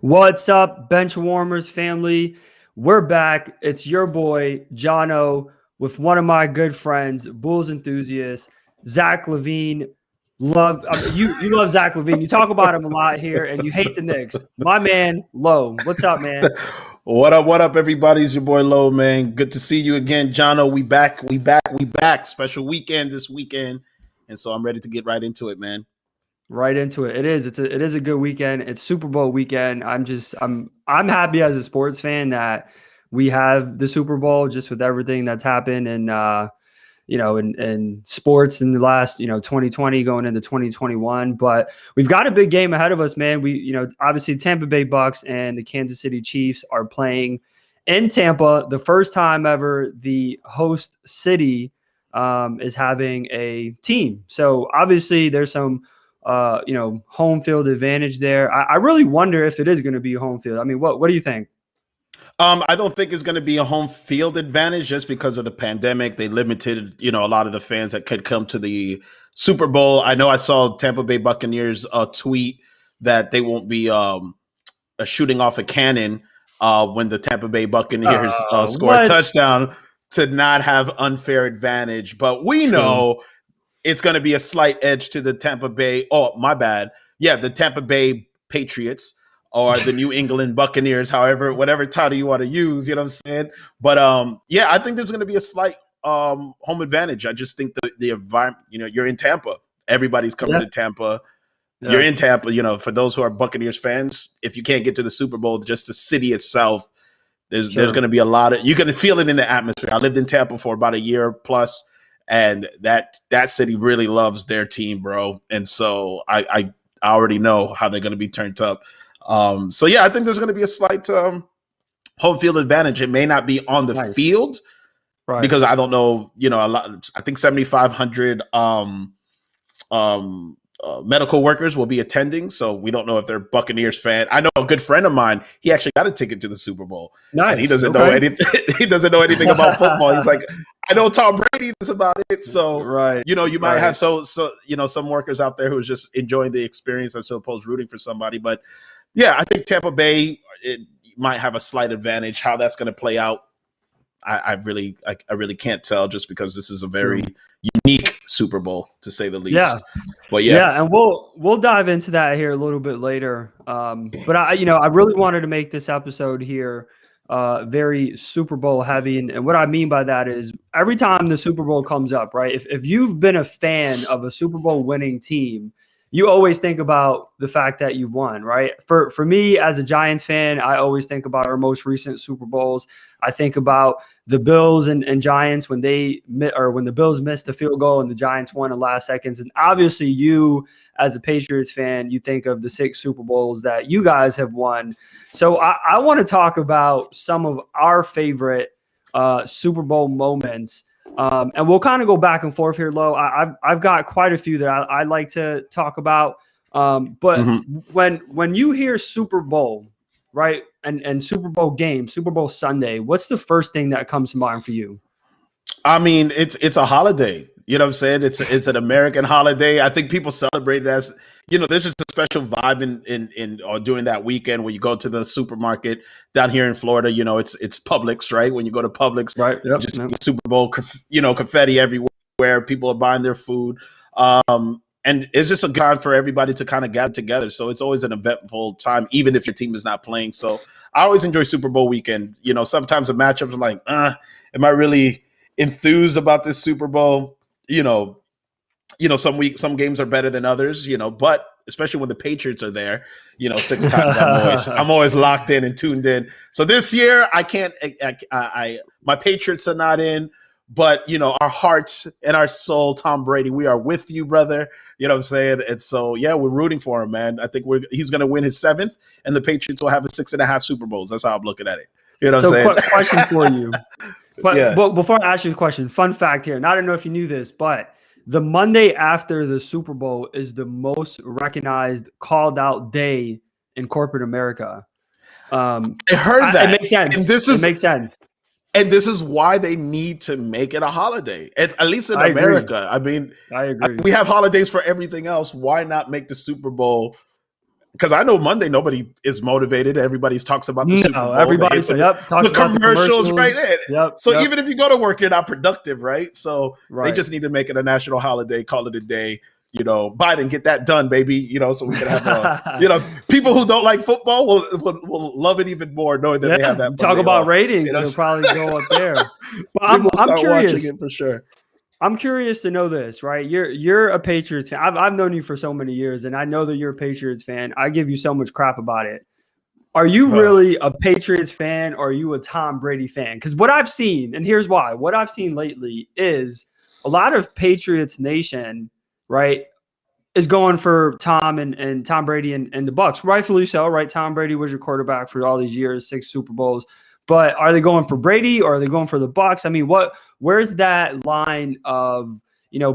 What's up, BenchWarmerz family? We're back. It's your boy, Jono, with one of my good friends, Bulls enthusiast, Zach Levine. You love Zach Levine. You talk about him a lot here, and you hate the Knicks. My man, Low. What's up, man? What up, everybody? It's your boy Low, man. Good to see you again, Jono. We back. Special weekend this weekend. And so I'm ready to get right into it, man. Right into it. It is a good weekend. It's Super Bowl weekend. I'm happy as a sports fan that we have the Super Bowl just with everything that's happened and in sports in the last, 2020 going into 2021. But we've got a big game ahead of us, man. Obviously Tampa Bay Bucks and the Kansas City Chiefs are playing in Tampa. The first time ever the host city is having a team. So obviously there's some home field advantage there. I really wonder if it is going to be a home field. I mean, what do you think? I don't think it's going to be a home field advantage just because of the pandemic. They limited, a lot of the fans that could come to the Super Bowl. I know I saw Tampa Bay Buccaneers tweet that they won't be shooting off a cannon when the Tampa Bay Buccaneers score a touchdown to not have unfair advantage. But we know it's going to be a slight edge to the Tampa Bay. Oh, my bad. Yeah, the Tampa Bay Patriots or the New England Buccaneers, whatever title you want to use, you know what I'm saying? But I think there's going to be a slight home advantage. I just think the environment, you're in Tampa. Everybody's coming to Tampa. Yeah. You're in Tampa, for those who are Buccaneers fans, if you can't get to the Super Bowl, just the city itself, there's going to be a lot of, you can feel it in the atmosphere. I lived in Tampa for about a year plus. And that city really loves their team, bro. And so I already know how they're going to be turned up. I think there's going to be a slight home field advantage. It may not be on the field, right? Because I don't know, a lot. I think 7,500 medical workers will be attending, so we don't know if they're Buccaneers fan. I know a good friend of mine, he actually got a ticket to the Super Bowl. Nice. And he doesn't know anything. He doesn't know anything about football. He's like, I know Tom Brady is about it. So you might have some workers out there who is just enjoying the experience as opposed to rooting for somebody. But yeah, I think Tampa Bay might have a slight advantage. How that's going to play out, I really can't tell, just because this is a very unique Super Bowl, to say the least. Yeah. But and we'll dive into that here a little bit later. But I really wanted to make this episode here very Super Bowl heavy. And what I mean by that is every time the Super Bowl comes up, right? If you've been a fan of a Super Bowl winning team, you always think about the fact that you've won, right? For me as a Giants fan, I always think about our most recent Super Bowls. I think about the Bills and Giants when the Bills missed the field goal and the Giants won in the last seconds. And obviously you as a Patriots fan, you think of the 6 Super Bowls that you guys have won. So I want to talk about some of our favorite Super Bowl moments. And we'll kind of go back and forth here, Lo. I've got quite a few that I like to talk about. But when you hear Super Bowl, right, and Super Bowl game, Super Bowl Sunday, what's the first thing that comes to mind for you? I mean, it's a holiday. You know what I'm saying? It's an American holiday. I think people celebrate it as, there's just a special vibe in or during that weekend when you go to the supermarket down here in Florida. It's Publix, right? When you go to Publix, right? Yep, just the Super Bowl, confetti everywhere. People are buying their food, and it's just a time for everybody to kind of gather together. So it's always an eventful time, even if your team is not playing. So I always enjoy Super Bowl weekend. Sometimes the matchups are like, am I really enthused about this Super Bowl? Some games are better than others, but especially when the Patriots are there, 6 times I'm always locked in and tuned in. So this year I can't, my Patriots are not in, but our hearts and our soul, Tom Brady, we are with you, brother. You know what I'm saying? And so, we're rooting for him, man. I think he's going to win his 7th and the Patriots will have a 6.5 Super Bowls. That's how I'm looking at it. You know what I'm saying? So question for you. But before I ask you the question, fun fact here, and I don't know if you knew this, but the Monday after the Super Bowl is the most recognized, called out day in corporate America. I heard that. It makes sense. It makes sense. And this is why they need to make it a holiday, at least in America. I mean, I agree. We have holidays for everything else. Why not make the Super Bowl because I know Monday nobody is motivated. Everybody talks about the Super Bowl. Everybody's talks the about commercials, right? So Yep. even if you go to work, you're not productive, right? So they just need to make it a national holiday, call it a day. Biden, get that done, baby. So we can have people who don't like football will love it even more, knowing that they have that. Talk about ratings, it'll probably go up there. But I'm curious watching it for sure. I'm curious to know this, right? You're a Patriots fan. I've known you for so many years, and I know that you're a Patriots fan. I give you so much crap about it. Are you really a Patriots fan, or are you a Tom Brady fan? Because what I've seen, and here's why, what I've seen lately is a lot of Patriots Nation, right, is going for Tom and Tom Brady and the Bucs. Rightfully so, right? Tom Brady was your quarterback for all these years, 6 Super Bowls. But are they going for Brady, or are they going for the Bucs? I mean, where's that line of,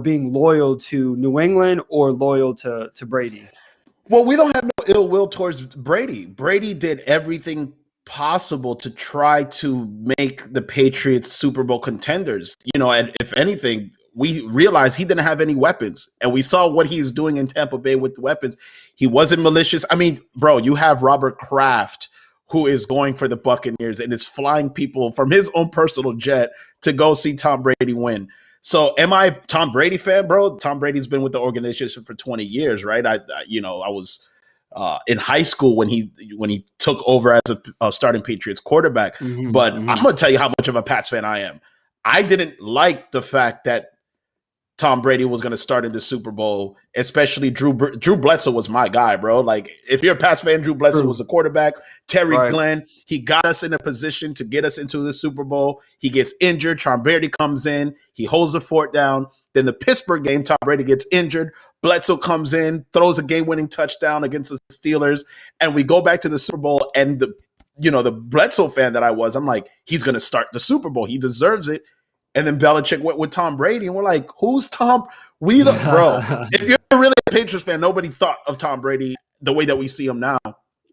being loyal to New England or loyal to Brady? Well, we don't have no ill will towards Brady. Brady did everything possible to try to make the Patriots Super Bowl contenders. And if anything, we realized he didn't have any weapons, and we saw what he's doing in Tampa Bay with the weapons. He wasn't malicious. I mean, bro, you have Robert Kraft, who is going for the Buccaneers and is flying people from his own personal jet to go see Tom Brady win. So am I a Tom Brady fan, bro? Tom Brady's been with the organization for 20 years, right? I was in high school when he took over as a starting Patriots quarterback. But I'm going to tell you how much of a Pats fan I am. I didn't like the fact that Tom Brady was going to start in the Super Bowl, especially Drew Bledsoe was my guy, bro. Like, if you're a Pats fan, Drew Bledsoe was a quarterback. Terry Glenn, he got us in a position to get us into the Super Bowl. He gets injured. Tom Brady comes in. He holds the fort down. Then the Pittsburgh game, Tom Brady gets injured. Bledsoe comes in, throws a game-winning touchdown against the Steelers, and we go back to the Super Bowl. And the Bledsoe fan that I was, I'm like, he's going to start the Super Bowl. He deserves it. And then Belichick went with Tom Brady, and we're like, who's Tom? Bro, if you're really a Patriots fan, nobody thought of Tom Brady the way that we see him now.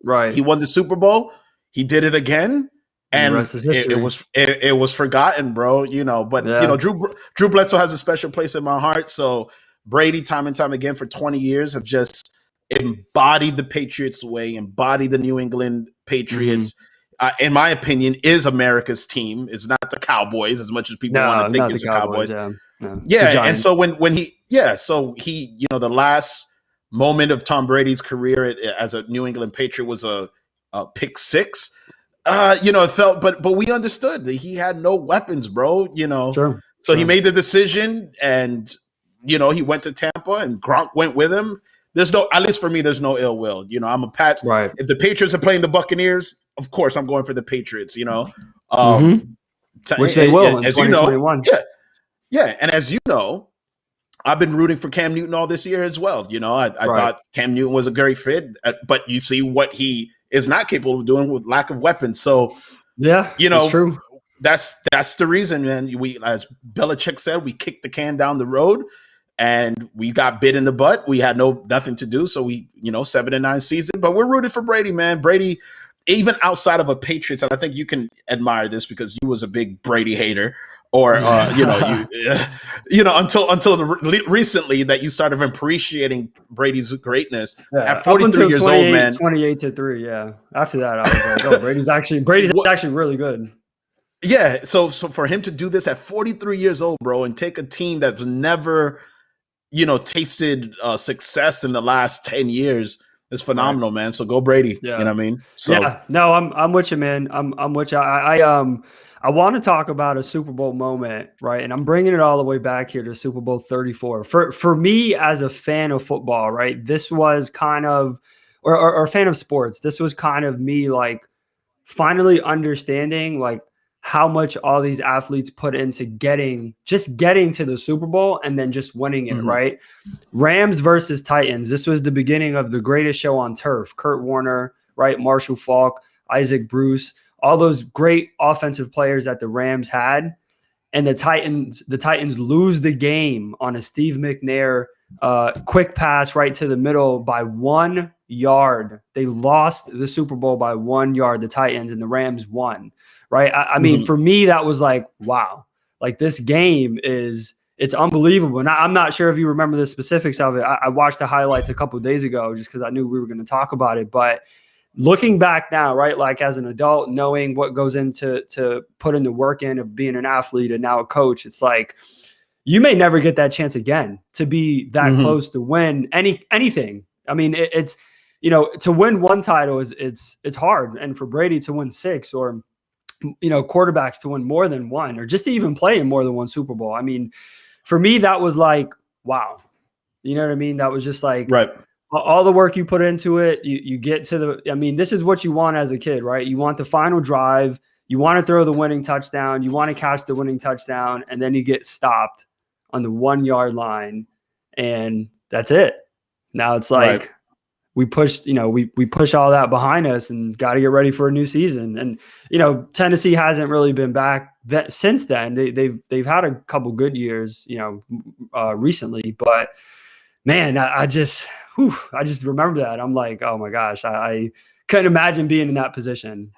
Right. He won the Super Bowl. He did it again. And it was forgotten, bro. But Drew Bledsoe has a special place in my heart. So Brady, time and time again for 20 years, have just embodied the Patriots way, embodied the New England Patriots. In my opinion, is America's team. It's not the Cowboys, as much as people want to think it's the Cowboys. And so when he the last moment of Tom Brady's career as a New England Patriot was a pick 6. It felt, but we understood that he had no weapons, bro. Sure. So he made the decision, and he went to Tampa, and Gronk went with him. At least for me, there's no ill will. I'm a Pats. Right. If the Patriots are playing the Buccaneers, of course I'm going for the Patriots. Which they will in 2021. Yeah. And as you know, I've been rooting for Cam Newton all this year as well. I thought Cam Newton was a great fit, but you see what he is not capable of doing with lack of weapons. So that's true. That's the reason, man. We, as Belichick said, we kicked the can down the road. And we got bit in the butt. We had nothing to do. So we, 7-9 season. But we're rooted for Brady, man. Brady, even outside of a Patriots, and I think you can admire this because you was a big Brady hater, or until recently that you started appreciating Brady's greatness. At 43 years old, man. 28-3. Yeah. After that, I was like, oh, Brady's actually really good. Yeah. So for him to do this at 43 years old, bro, and take a team that's never tasted success in the last 10 years is phenomenal, man. So go Brady. Yeah. You know what I mean? So no, I'm with you, man. I'm with you. I want to talk about a Super Bowl moment, right? And I'm bringing it all the way back here to Super Bowl 34. For me as a fan of football, right? This was kind of, or a fan of sports, this was kind of me like finally understanding like how much all these athletes put into getting to the Super Bowl and then just winning it, right? Rams versus Titans. This was the beginning of the greatest show on turf. Kurt Warner, right? Marshall Faulk, Isaac Bruce, all those great offensive players that the Rams had. And the Titans lose the game on a Steve McNair quick pass right to the middle by 1 yard. They lost the Super Bowl by 1 yard, the Titans, and the Rams won. Right. I mean, for me, that was like, wow, like this game is it's unbelievable. And I'm not sure if you remember the specifics of it. I watched the highlights a couple of days ago just because I knew we were going to talk about it. But looking back now, right, like as an adult, knowing what goes into putting the work in of being an athlete and now a coach, it's like you may never get that chance again to be that close to win anything. I mean, it's to win one title it's hard, and for Brady to win 6, or quarterbacks to win more than one, or just to even play in more than one Super Bowl. I mean, for me, that was like, wow. You know what I mean? That was just like right. All the work you put into it. You get to this is what you want as a kid, right? You want the final drive. You want to throw the winning touchdown. You want to catch the winning touchdown. And then you get stopped on the 1 yard line. And that's it. Now it's like, right. We pushed, we push all that behind us and got to get ready for a new season. And, Tennessee hasn't really been back since then. They've had a couple good years, recently, but man, I just remember that. I'm like, oh my gosh, I couldn't imagine being in that position.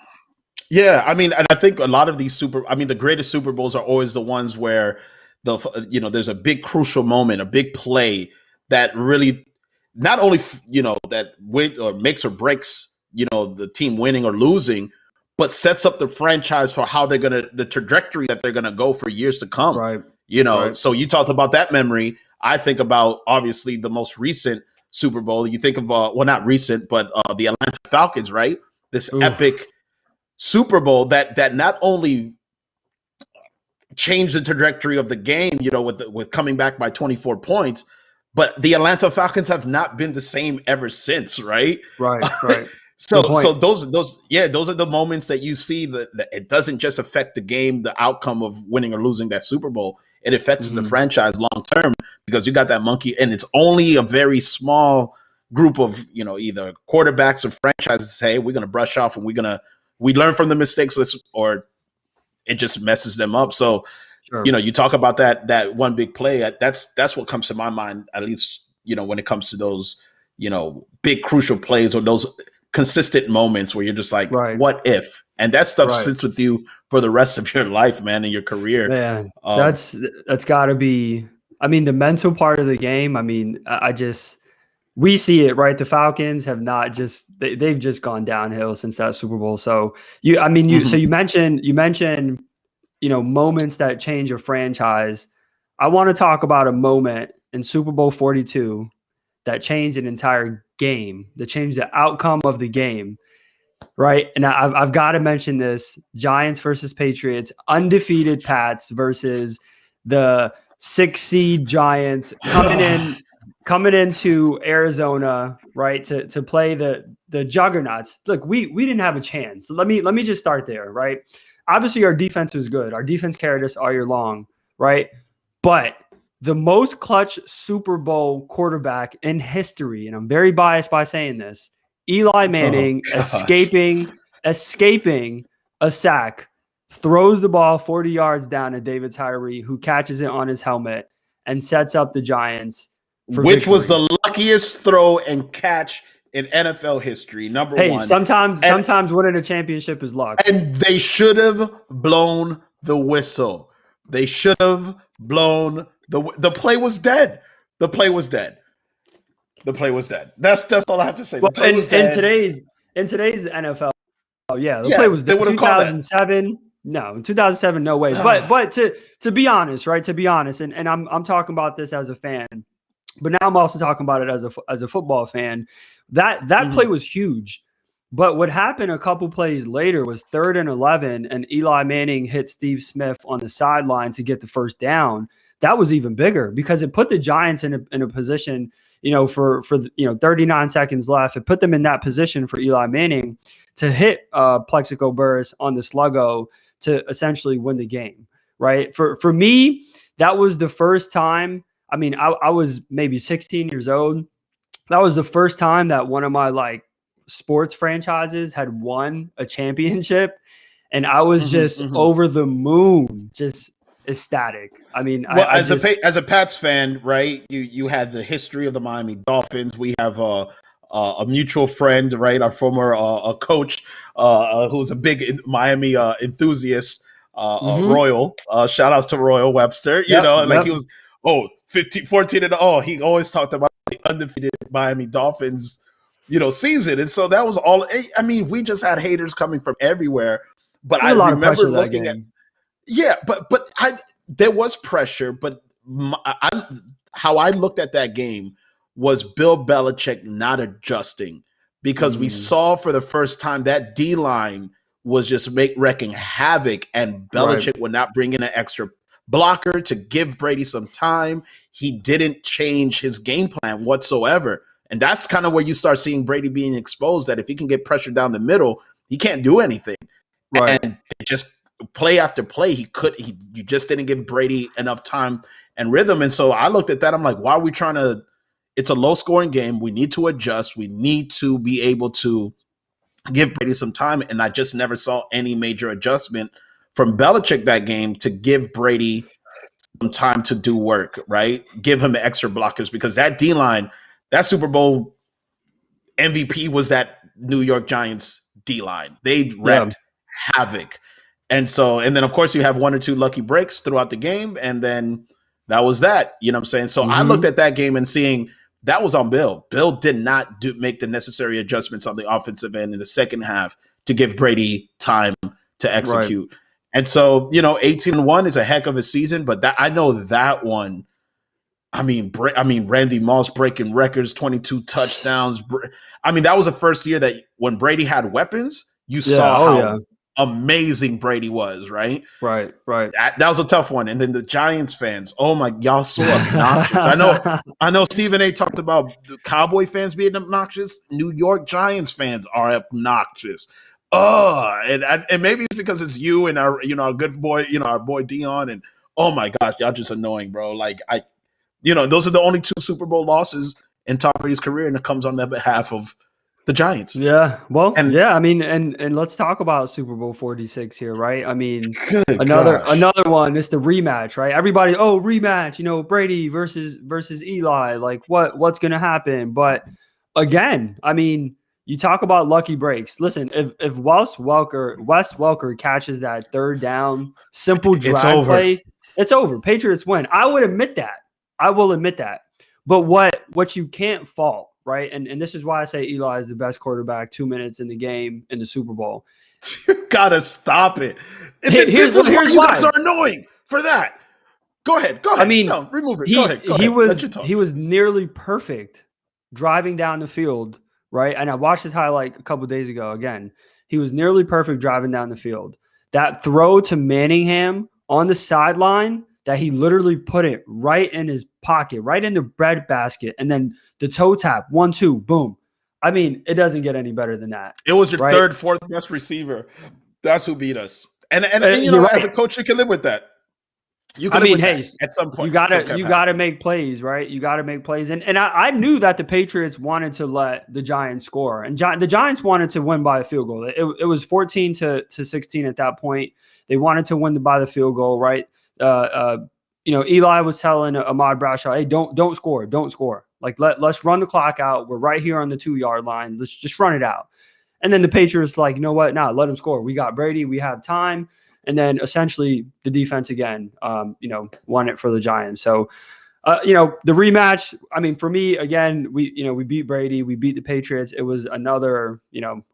Yeah. I mean, and I think a lot of these the greatest Super Bowls are always the ones where there's a big crucial moment, a big play that really, not only, that win or makes or breaks, the team winning or losing, but sets up the franchise for how the trajectory that they're going to go for years to come. Right. Right. So you talked about that memory. I think about obviously the most recent Super Bowl. You think of, not recent, but the Atlanta Falcons, right? This epic Super Bowl that not only changed the trajectory of the game, with coming back by 24 points, but the Atlanta Falcons have not been the same ever since, right? Right. So those are the moments that you see that it doesn't just affect the game, the outcome of winning or losing that Super Bowl. It affects the franchise long term because you got that monkey, and it's only a very small group of either quarterbacks or franchises say, hey, we're going to brush off and we learn from the mistakes, or it just messes them up. So. Sure. You talk about that one big play. That's what comes to my mind, at least, when it comes to those, big crucial plays or those consistent moments where you're just like, right. What if? And that stuff sits with you for the rest of your life, man, and your career. Man, that's got to be. I mean, the mental part of the game. I mean, we see it, right? The Falcons have not they've just gone downhill since that Super Bowl. So so you mentioned. Moments that change a franchise. I want to talk about a moment in Super Bowl 42 that changed an entire game, that changed the outcome of the game, right? And I've got to mention this: Giants versus Patriots, undefeated Pats versus the 6 seed Giants coming into Arizona, right, to play the juggernauts. Look, we didn't have a chance. Let me just start there, right? Obviously, our defense was good. Our defense carried us all year long, right? But the most clutch Super Bowl quarterback in history, and I'm very biased by saying this, Eli Manning, escaping a sack, throws the ball 40 yards down to David Tyree, who catches it on his helmet and sets up the Giants for which victory. Was the luckiest throw and catch in NFL history, number one. Hey, sometimes winning a championship is luck. And they should have blown the whistle. They should have blown the play was dead. The play was dead. That's all I have to say. Well, in today's NFL, the play was dead. 2007. No, in 2007, no way. But to be honest, right? To be honest, and I'm talking about this as a fan. But now I'm also talking about it as a football fan. That play was huge. But what happened a couple plays later was 3rd and 11, and Eli Manning hit Steve Smith on the sideline to get the first down. That was even bigger because it put the Giants in a position, for 39 seconds left. It put them in that position for Eli Manning to hit Plexico Burress on the sluggo to essentially win the game. Right? For me, that was the first time. I mean, I was maybe 16 years old. That was the first time that one of my sports franchises had won a championship. And I was just over the moon, just ecstatic. I mean, as a Pats fan, right? You had the history of the Miami Dolphins. We have a mutual friend, right? Our former coach, who's a big Miami enthusiast, Royal. Shout outs to Royal Webster. He was oh, 15, 14 and oh, he always talked about the undefeated Miami Dolphins, season. And so that was all. I mean, we just had haters coming from everywhere. But I There's a lot of pressure remember that looking at, game. yeah, but there was pressure. But how I looked at that game was Bill Belichick not adjusting, because we saw for the first time that D line was just wrecking havoc, and Belichick would not bring in an extra blocker to give Brady some time. He didn't change his game plan whatsoever. And that's kind of where you start seeing Brady being exposed, that if he can get pressure down the middle, he can't do anything. Right. And just play after play, you just didn't give Brady enough time and rhythm. And so I looked at that. I'm like, why are we trying to? It's a low scoring game. We need to adjust. We need to be able to give Brady some time. And I just never saw any major adjustment from Belichick that game to give Brady some time to do work, right? Give him extra blockers, because that D-line, that Super Bowl MVP was that New York Giants D-line. They wreaked havoc. And then, of course, you have one or two lucky breaks throughout the game, and then that was that. You know what I'm saying? So I looked at that game and seeing that was on Bill. Bill did not make the necessary adjustments on the offensive end in the second half to give Brady time to execute. Right. And so, 18-1 is a heck of a season, but I know that one. I mean, Randy Moss breaking records, 22 touchdowns. I mean, that was the first year that when Brady had weapons, you saw how amazing Brady was, right? Right. That was a tough one. And then the Giants fans, oh my, y'all so obnoxious. I know Stephen A talked about Cowboy fans being obnoxious. New York Giants fans are obnoxious. And maybe it's because it's you and our good boy, our boy Dion, and oh my gosh, y'all just annoying, bro. Like those are the only two Super Bowl losses in Tom Brady's career, and it comes on the behalf of the Giants. Yeah. Well, I mean, and let's talk about Super Bowl 46 here, right? I mean, another one. It's the rematch, right? Everybody, rematch. Brady versus Eli. Like, what's gonna happen? But again, I mean, you talk about lucky breaks. Listen, if Wes Welker catches that third down simple drag play, it's over. Patriots win. I will admit that. But what you can't fault, right? And this is why I say Eli is the best quarterback 2 minutes in the game in the Super Bowl. You gotta stop it. Here's why you guys are annoying for that. Go ahead. I mean, no, remove it. Go ahead. He was nearly perfect driving down the field, right? And I watched his highlight a couple of days ago. Again, he was nearly perfect driving down the field. That throw to Manningham on the sideline, that he literally put it right in his pocket, right in the bread basket, and then the toe tap, 1-2, boom. I mean, it doesn't get any better than that. It was your third, fourth best receiver. That's who beat us. And as a coach, you can live with that. At some point, you gotta make plays, right? You gotta make plays. And I knew that the Patriots wanted to let the Giants score, and the Giants wanted to win by a field goal. It was 14-16 at that point. They wanted to win by the field goal, right? Eli was telling Ahmad Bradshaw, "Hey, don't score. Like let's run the clock out. We're right here on the 2-yard line. Let's just run it out." And then the Patriots like, you know what? Nah, let him score. We got Brady. We have time. And then essentially the defense again, won it for the Giants. So, the rematch. I mean, for me, again, we beat Brady. We beat the Patriots. It was another,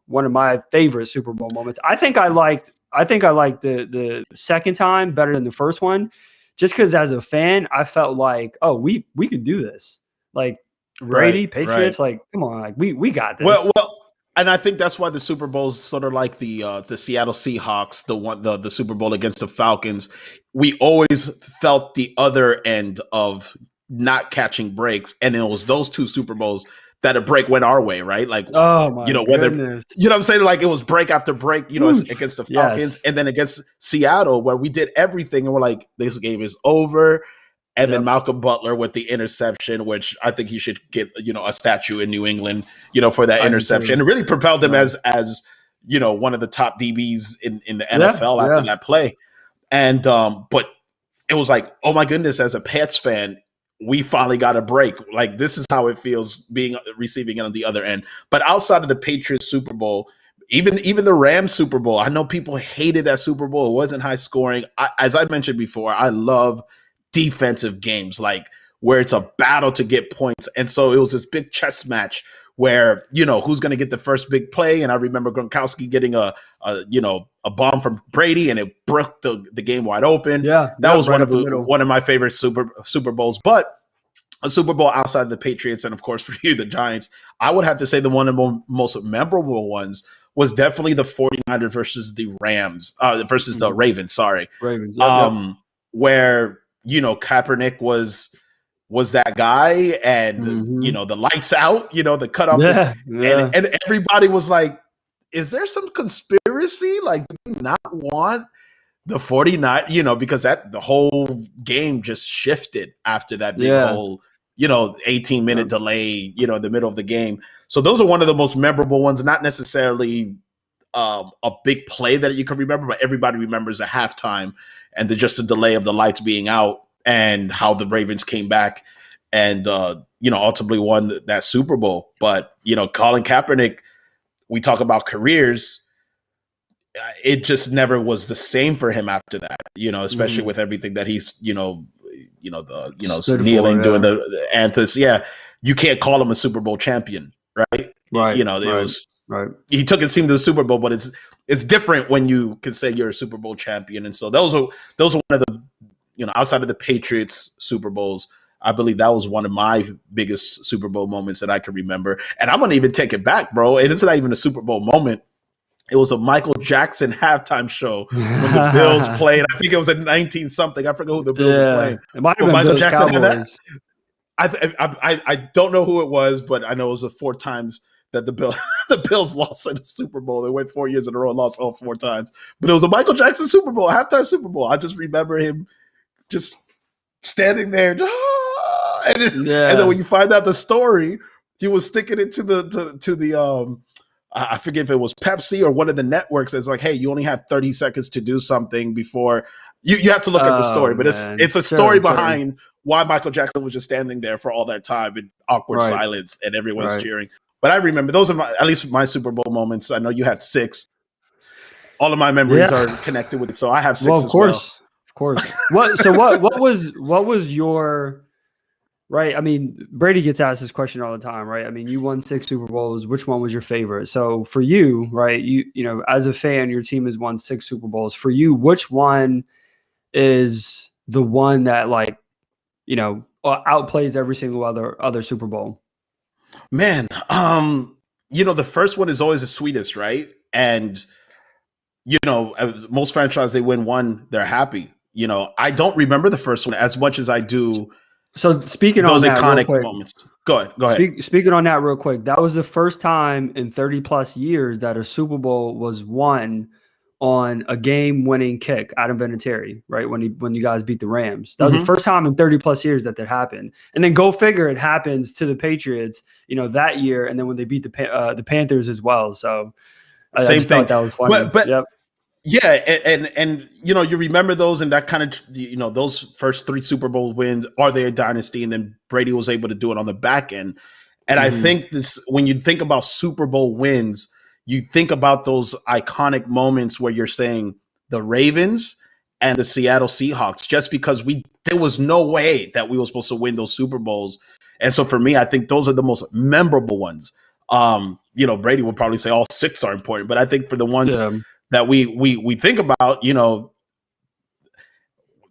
one of my favorite Super Bowl moments. I think I liked the second time better than the first one, just because as a fan, I felt like, oh, we could do this. Like Brady, Patriots, like come on, like we got this. Well, and I think that's why the Super Bowl is sort of like the Seattle Seahawks, the Super Bowl against the Falcons. We always felt the other end of not catching breaks, and it was those two Super Bowls that a break went our way, right? Like, oh my whether goodness. What I'm saying, like it was break after break, against the Falcons, and then against Seattle, where we did everything, and we're like, this game is over. And then Malcolm Butler with the interception, which I think he should get, a statue in New England, for that interception. And it really propelled him as one of the top DBs in the NFL after that play. And but it was like, oh my goodness, as a Pats fan, we finally got a break. Like this is how it feels receiving it on the other end. But outside of the Patriots Super Bowl, even the Rams Super Bowl, I know people hated that Super Bowl. It wasn't high scoring. As I mentioned before, I love defensive games, like where it's a battle to get points. And so it was this big chess match where, who's going to get the first big play. And I remember Gronkowski getting a bomb from Brady, and it broke the game wide open. Yeah, that was right one of my favorite Super Bowls. But a Super Bowl outside of the Patriots, and of course for you, the Giants, I would have to say one of the most memorable ones was definitely the 49ers versus the Rams, versus the Ravens. Sorry, Ravens. Where Kaepernick was that guy, and the lights out, the cutoff, and everybody was like, "Is there some conspiracy? Like, do you not want the 49, because the whole game just shifted after that big whole, 18-minute delay, in the middle of the game. So those are one of the most memorable ones, not necessarily a big play that you can remember, but everybody remembers the halftime and just the delay of the lights being out and how the Ravens came back and, ultimately won that Super Bowl. But, Colin Kaepernick, we talk about careers, it just never was the same for him after that, especially with everything that he's, kneeling, doing the anthems. Yeah. You can't call him a Super Bowl champion, right? Right. It was right. He took his team to the Super Bowl, but it's different when you can say you're a Super Bowl champion. And so those are one of the, outside of the Patriots Super Bowls, I believe that was one of my biggest Super Bowl moments that I can remember. And I'm going to even take it back, bro. And it's not even a Super Bowl moment. It was a Michael Jackson halftime show when the Bills played. I think it was at 19-something. I forget who the Bills were playing. It might have been Michael Jackson had that. I don't know who it was, but I know it was the 4 times that the Bills lost in the Super Bowl. They went 4 years in a row and lost all 4 times. But it was a Michael Jackson Super Bowl, halftime Super Bowl. I just remember him just standing there. And then when you find out the story, he was sticking it to the I forget if it was Pepsi or one of the networks. It's like, hey, you only have 30 seconds to do something before you have to look at the story. But it's a story behind why Michael Jackson was just standing there for all that time in awkward silence and everyone's cheering. But I remember those are at least my Super Bowl moments. I know you have 6. All of my memories are connected with it, so I have 6 as well. Of course. What was your right? I mean, Brady gets asked this question all the time, right? I mean, you won 6 Super Bowls. Which one was your favorite? So for you, right, you as a fan, your team has won 6 Super Bowls. For you, which one is the one that outplays every single other Super Bowl? Man, the first one is always the sweetest, right? And most franchises, they win one, they're happy. I don't remember the first one as much as I do. So speaking on that iconic moments. Go ahead. Speaking on that real quick, that was the first time in 30 plus years that a Super Bowl was won on a game-winning kick out of Vinatieri, right? When you guys beat the Rams, that was the first time in 30 plus years that happened. And then go figure, it happens to the Patriots, that year, and then when they beat the Panthers as well. So same thing. That was funny. But yep. Yeah, and you remember those, and that kind of those first 3 Super Bowl wins, are they a dynasty? And then Brady was able to do it on the back end. And I think when you think about Super Bowl wins, you think about those iconic moments where you're saying the Ravens and the Seattle Seahawks, just because there was no way that we were supposed to win those Super Bowls. And so for me, I think those are the most memorable ones. Brady would probably say all 6 are important, but I think for the ones that we think about,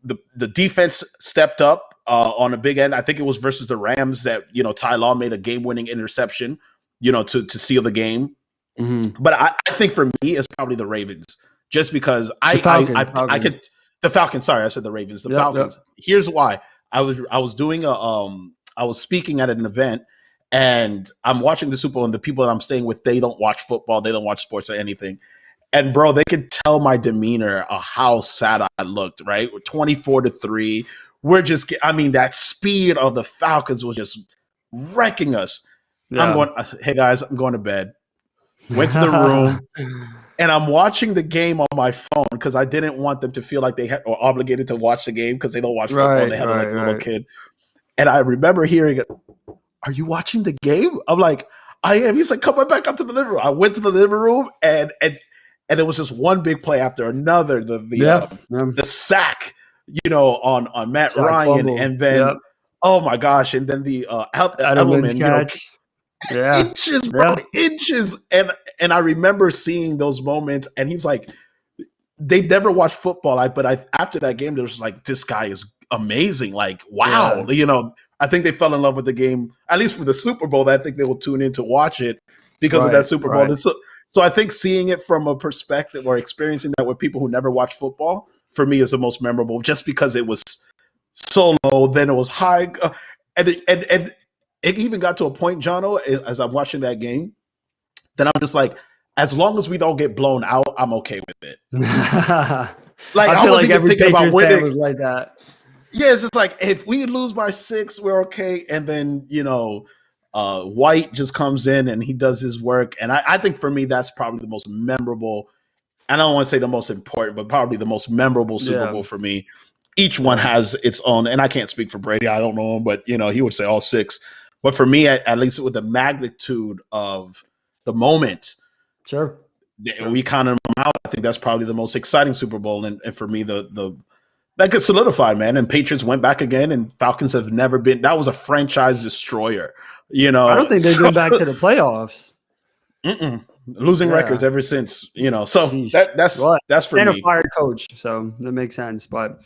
the defense stepped up on a big end. I think it was versus the Rams that, Ty Law made a game-winning interception, to seal the game. But I think for me, it's probably the Ravens, just because the Falcons. Sorry, I said the Ravens. The Falcons. Yep. Here's why. I was doing I was speaking at an event, and I'm watching the Super Bowl, and the people that I'm staying with, they don't watch football, they don't watch sports or anything. And bro, they could tell my demeanor of how sad I looked, right? We're 24-3. We're just, that speed of the Falcons was just wrecking us. Yeah. Hey guys, I'm going to bed. Went to the room, and I'm watching the game on my phone because I didn't want them to feel like they were obligated to watch the game because they don't watch football. They had a little kid. And I remember hearing it, "Are you watching the game?" I'm like, "I am." He's like, "Come back up to the living room." I went to the living room, and it was just one big play after another. The sack on Matt Sack Ryan, fumble. and then Yep. oh my gosh, and then the Edelman's Edelman, catch. Yeah. inches, bro, Yeah. inches, and I remember seeing those moments, and he's like, they never watched football, after that game, there was like, this guy is amazing, like wow, I think they fell in love with the game, at least for the Super Bowl. I think they will tune in to watch it because of that Super Bowl. And so I think seeing it from a perspective or experiencing that with people who never watch football, for me, is the most memorable, just because it was so low, then it was high, and it even got to a point, Jono, as I'm watching that game, then I'm just like, as long as we don't get blown out, I'm okay with it. Like, I I feel wasn't like even every thinking about Patriots fan winning. was like that. Yeah, it's just like, if we lose by 6, we're okay. And then, White just comes in and he does his work. And I think for me, that's probably the most memorable. I don't want to say the most important, but probably the most memorable Super Bowl for me. Each one has its own, and I can't speak for Brady. I don't know him, but he would say all 6. But for me, at least with the magnitude of the moment, we counted them out. I think that's probably the most exciting Super Bowl, and for me, the that gets solidified, man. And Patriots went back again, and Falcons have never been. That was a franchise destroyer. I don't think they've been back to the playoffs. Losing records ever since. So that's for me. And a fired coach, so that makes sense. But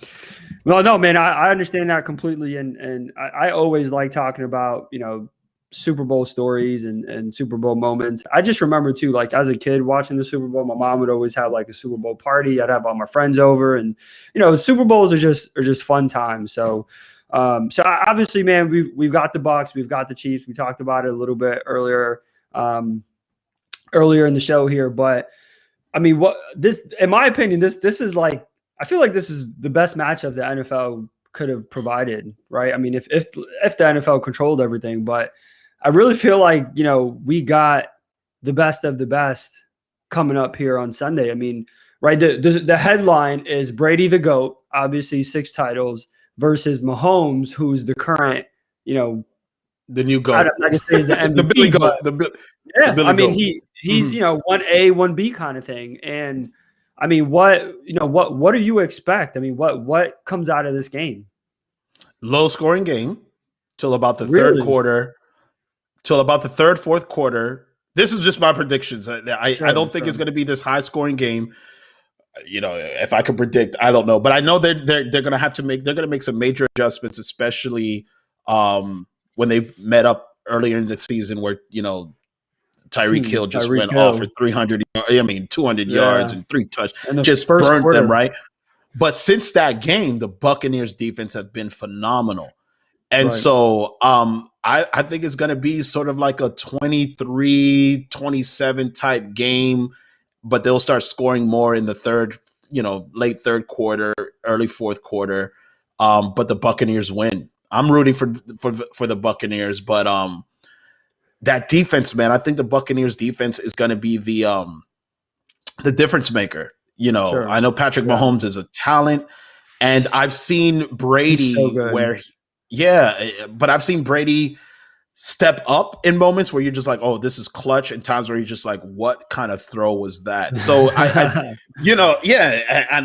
well, no, man, I understand that completely, and I always like talking about Super Bowl stories and Super Bowl moments. I just remember too, like as a kid watching the Super Bowl, my mom would always have like a Super Bowl party. I'd have all my friends over, and Super Bowls are just fun times. So obviously, man, we've got the Bucs, we've got the Chiefs. We talked about it a little bit earlier in the show here, but I mean, in my opinion, this is like, I feel like this is the best matchup the NFL could have provided, right? I mean, if the NFL controlled everything, but I really feel like, we got the best of the best coming up here on Sunday. I mean, right. The headline is Brady the GOAT, obviously 6 titles, versus Mahomes, who's the current, the new GOAT. I can say is the MVP. The Billy GOAT. I mean, he's 1A, 1B kind of thing. And I mean, what do you expect? I mean, what comes out of this game? Low scoring game till about the third quarter. Till about the third, fourth quarter. This is just my predictions. I don't think it's going to be this high scoring game. If I could predict, I don't know, but I know they're going to have to make. They're going to make some major adjustments, especially when they met up earlier in the season, where Tyreek Hill just went off for 200 yards and 3 touchdowns, just burnt them, right? But since that game, the Buccaneers defense have been phenomenal. And so I think it's going to be sort of like a 23-27 type game, but they'll start scoring more in the third, late third quarter, early fourth quarter. But the Buccaneers win. I'm rooting for the Buccaneers, but that defense, man, I think the Buccaneers defense is going to be the difference maker. I know Patrick Mahomes is a talent, and I've seen Brady but I've seen Brady step up in moments where you're just like, oh, this is clutch, and times where you're just like, what kind of throw was that? So and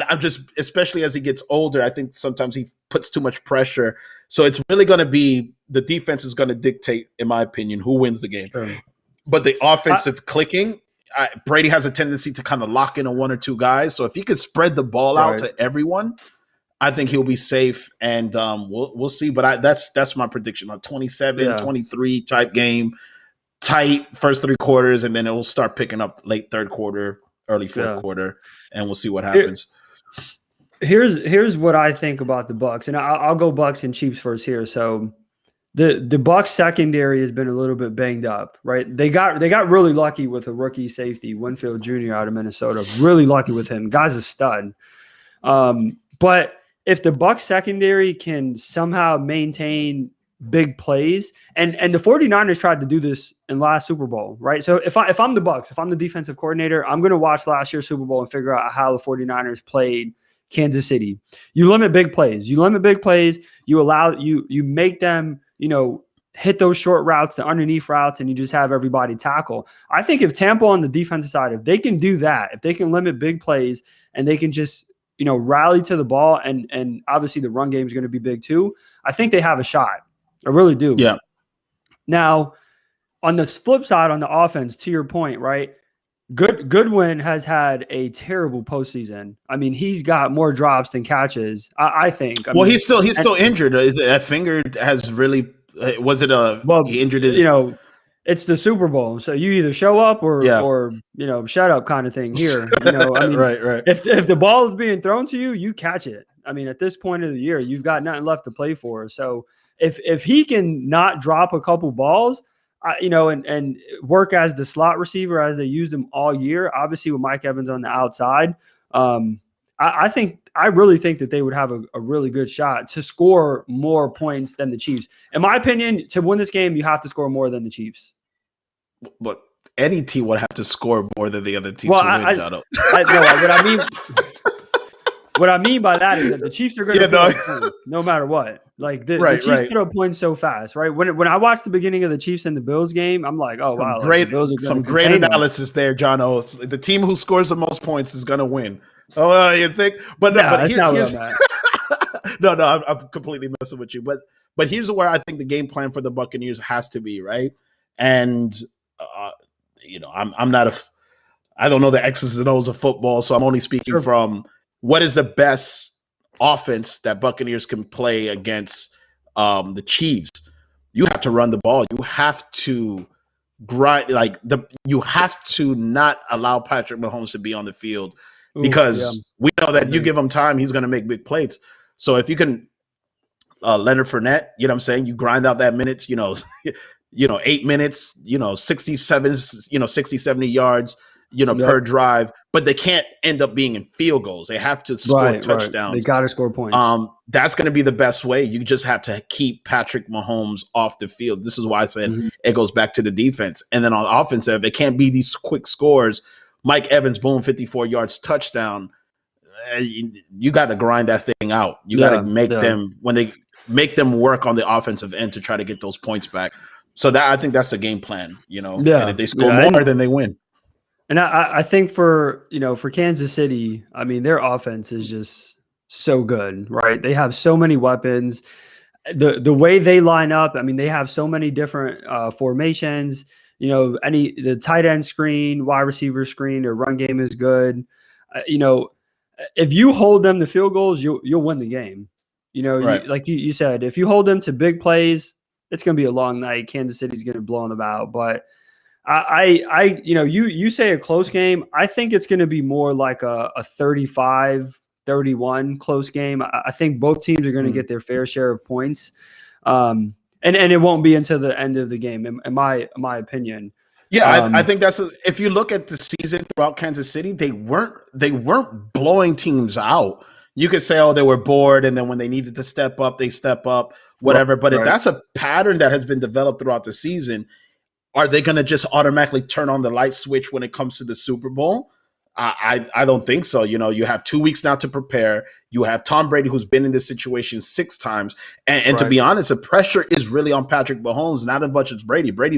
I'm just, especially as he gets older, I think sometimes he puts too much pressure. So it's really going to be, the defense is going to dictate, in my opinion, who wins the game. But the offensive clicking, Brady has a tendency to kind of lock in on 1 or 2 guys. So if he could spread the ball out to everyone, I think he'll be safe, and we'll see. But that's my prediction, a 27-23 type game, tight first 3 quarters, and then it will start picking up late third quarter, early fourth quarter, and we'll see what happens. Here's what I think about the Bucs, and I'll go Bucs and Chiefs first here. So the Bucs secondary has been a little bit banged up, right? They got really lucky with a rookie safety, Winfield Jr. out of Minnesota. Really lucky with him. Guy's a stud. But if the Bucs secondary can somehow maintain big plays, and the 49ers tried to do this in last Super Bowl, right? So if I'm the Bucs, if I'm the defensive coordinator, I'm going to watch last year's Super Bowl and figure out how the 49ers played Kansas City. You limit big plays. You make them, hit those short routes, the underneath routes, and you just have everybody tackle. I think if Tampa on the defensive side, if they can do that, if they can limit big plays and they can just rally to the ball, and obviously the run game is going to be big too, I think they have a shot. I really do. Yeah. Now, on the flip side, on the offense, to your point, right? Goodwin has had a terrible postseason. I mean, he's got more drops than catches. I think. Well, he's still injured. Is it, that finger has really? Was it he injured his? It's the Super Bowl, so you either show up or shut up kind of thing here. I mean, right. If the ball is being thrown to you, you catch it. I mean, at this point of the year, you've got nothing left to play for. So if he can not drop a couple balls, and work as the slot receiver as they used him all year, obviously with Mike Evans on the outside, I really think that they would have a really good shot to score more points than the Chiefs. In my opinion, to win this game, you have to score more than the Chiefs. But any team would have to score more than the other team to win, Jono. What I mean by that is that the Chiefs are going to put up points no matter what. Like the Chiefs put up points so fast, right? When I watched the beginning of the Chiefs and the Bills game, I'm like, wow, great analysis there, Jono. The team who scores the most points is going to win. Oh, you think? But no, that's not what I'm at. No, I'm completely messing with you. But here's where I think the game plan for the Buccaneers has to be, right? And I'm not I don't know the X's and O's of football, so I'm only speaking from what is the best offense that Buccaneers can play against the Chiefs. You have to run the ball. You have to grind, you have to not allow Patrick Mahomes to be on the field because we know that you give him time, he's going to make big plays. So if you can, Leonard Fournette, you know what I'm saying? You grind out that minutes, 8 minutes, 67, 60, 70 yards, per drive, but they can't end up being in field goals. They have to score touchdowns. They got to score points. That's going to be the best way. You just have to keep Patrick Mahomes off the field. This is why I said it goes back to the defense. And then on offensive, it can't be these quick scores. Mike Evans, boom, 54 yards, touchdown. You got to grind that thing out. You got to make them, when they make them work on the offensive end to try to get those points back. So I think that's the game plan, And if they score more, then they win. And I think for Kansas City, I mean, their offense is just so good, right? They have so many weapons. The way they line up, I mean, they have so many different formations. The tight end screen, wide receiver screen, their run game is good. If you hold them to field goals, you'll win the game. Like you said, if you hold them to big plays, it's going to be a long night. Kansas City's going to blow them out, but you say a close game. I think it's going to be more like a 35-31 close game. I think both teams are going to get their fair share of points. And it won't be until the end of the game, in my opinion. Yeah, I think if you look at the season throughout Kansas City, they weren't blowing teams out. You could say, they were bored, and then when they needed to step up, they step up, whatever. But if that's a pattern that has been developed throughout the season, are they going to just automatically turn on the light switch when it comes to the Super Bowl? I don't think so. You have 2 weeks now to prepare. You have Tom Brady, who's been in this situation 6 times. And to be honest, the pressure is really on Patrick Mahomes, not as much as Brady. Brady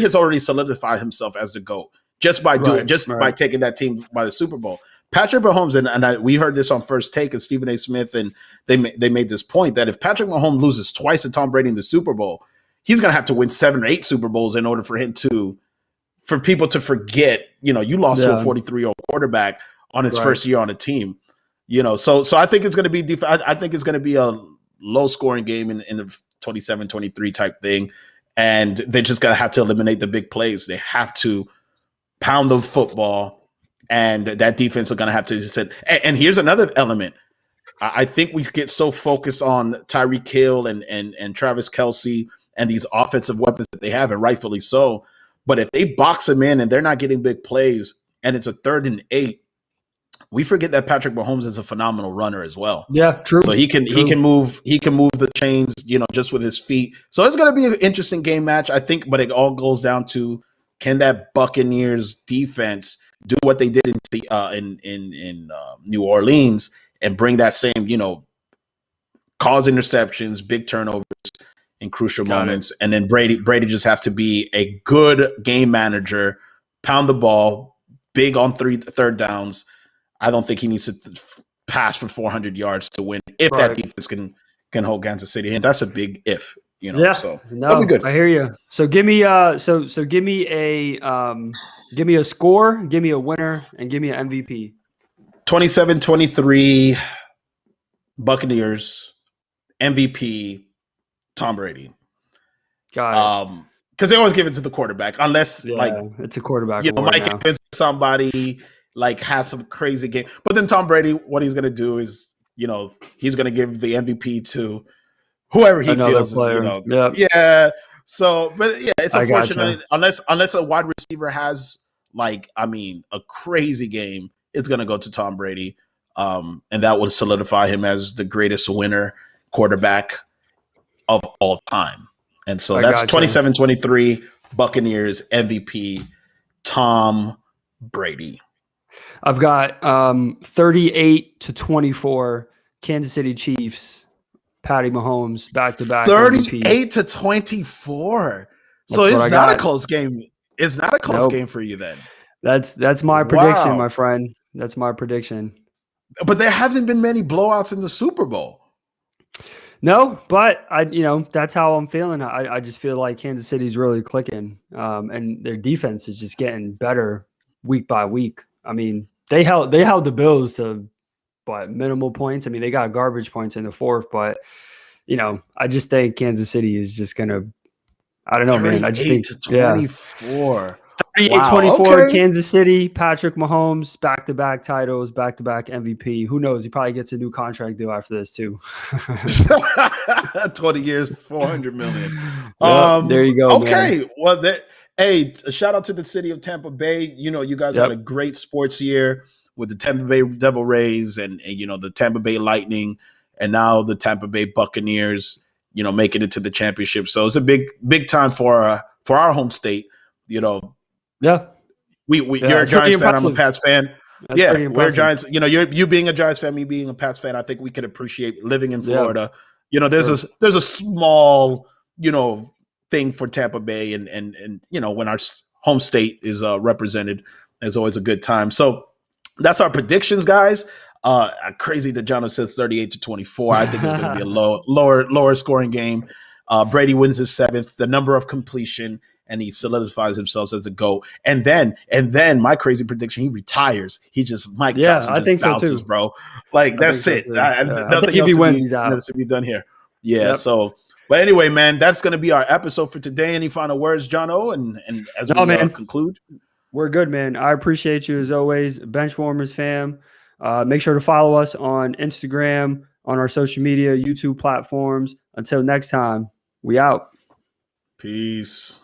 has already solidified himself as the GOAT just by by taking that team by the Super Bowl. Patrick Mahomes, we heard this on First Take, and Stephen A. Smith, and they made this point that if Patrick Mahomes loses twice to Tom Brady in the Super Bowl, he's going to have to win 7 or 8 Super Bowls in order for people to forget, you lost to a 43-year-old quarterback on his first year on a team, So I think it's going to be I think it's going to be a low scoring game in the 27-23 type thing, and they just going to have to eliminate the big plays. They have to pound the football, and that defense are going to have to just hit. And here's another element. I think we get so focused on Tyreek Hill and Travis Kelce and these offensive weapons that they have, and rightfully so. But if they box them in and they're not getting big plays and it's a 3rd and 8, we forget that Patrick Mahomes is a phenomenal runner as well. Yeah, true. So he can move the chains, just with his feet. So it's going to be an interesting game match, I think, but it all goes down to, can that Buccaneers defense do what they did in New Orleans and bring that same, cause interceptions, big turnovers in crucial moments. And then Brady just have to be a good game manager, pound the ball, big on 3rd downs. I don't think he needs to pass for 400 yards to win if that defense can hold Kansas City. And that's a big if, Yeah, so no, be good. I hear you. So give me give me a score, give me a winner, and give me an MVP. 27-23 Buccaneers, MVP Tom Brady. Got it. Because they always give it to the quarterback, unless it's a quarterback. Mike Evans, somebody has some crazy game. But then Tom Brady, what he's gonna do is, he's gonna give the MVP to whoever he feels. Player. Yeah. So, but yeah, it's unfortunate unless a wide receiver has a crazy game, it's gonna go to Tom Brady, and that would solidify him as the greatest winner quarterback of all time. And so that's 27-23 Buccaneers MVP Tom Brady. I've got 38-24 Kansas City Chiefs. Patty Mahomes back-to-back 38-24. So it's not a close game. It's not a close game for you then. That's my prediction, my friend. That's my prediction. But there hasn't been many blowouts in the Super Bowl. No, but that's how I'm feeling. I just feel like Kansas City's really clicking, and their defense is just getting better week by week. I mean, they held the Bills to minimal points. I mean, they got garbage points in the fourth, but I just think Kansas City is just gonna. I don't know, man. I just think 24. 38-24 Kansas City, Patrick Mahomes, back-to-back titles, back-to-back MVP. Who knows? He probably gets a new contract deal after this too. 20 years, $400 million. There you go. Okay. Man. Well, a shout out to the city of Tampa Bay. You guys had a great sports year with the Tampa Bay Devil Rays and the Tampa Bay Lightning, and now the Tampa Bay Buccaneers, making it to the championship. So it's a big time for our home state. You're a Giants fan. I'm a Pats fan. That's we're Giants. You being a Giants fan, me being a Pats fan. I think we could appreciate living in Florida. There's a small thing for Tampa Bay, and when our home state is represented, it's always a good time. So that's our predictions, guys. Crazy that Jono says 38-24. I think it's going to be a lower scoring game. Brady wins his 7th, the number of completion, and he solidifies himself as a GOAT. And then my crazy prediction, he retires. He just drops and I think bounces, so too. bro. That's it. Nothing else to be done here. Yeah. Yep. So, but anyway, man, that's going to be our episode for today. Any final words, Jono? And as we conclude, we're good, man. I appreciate you as always, BenchWarmerz fam. Make sure to follow us on Instagram, on our social media, YouTube platforms. Until next time, we out. Peace.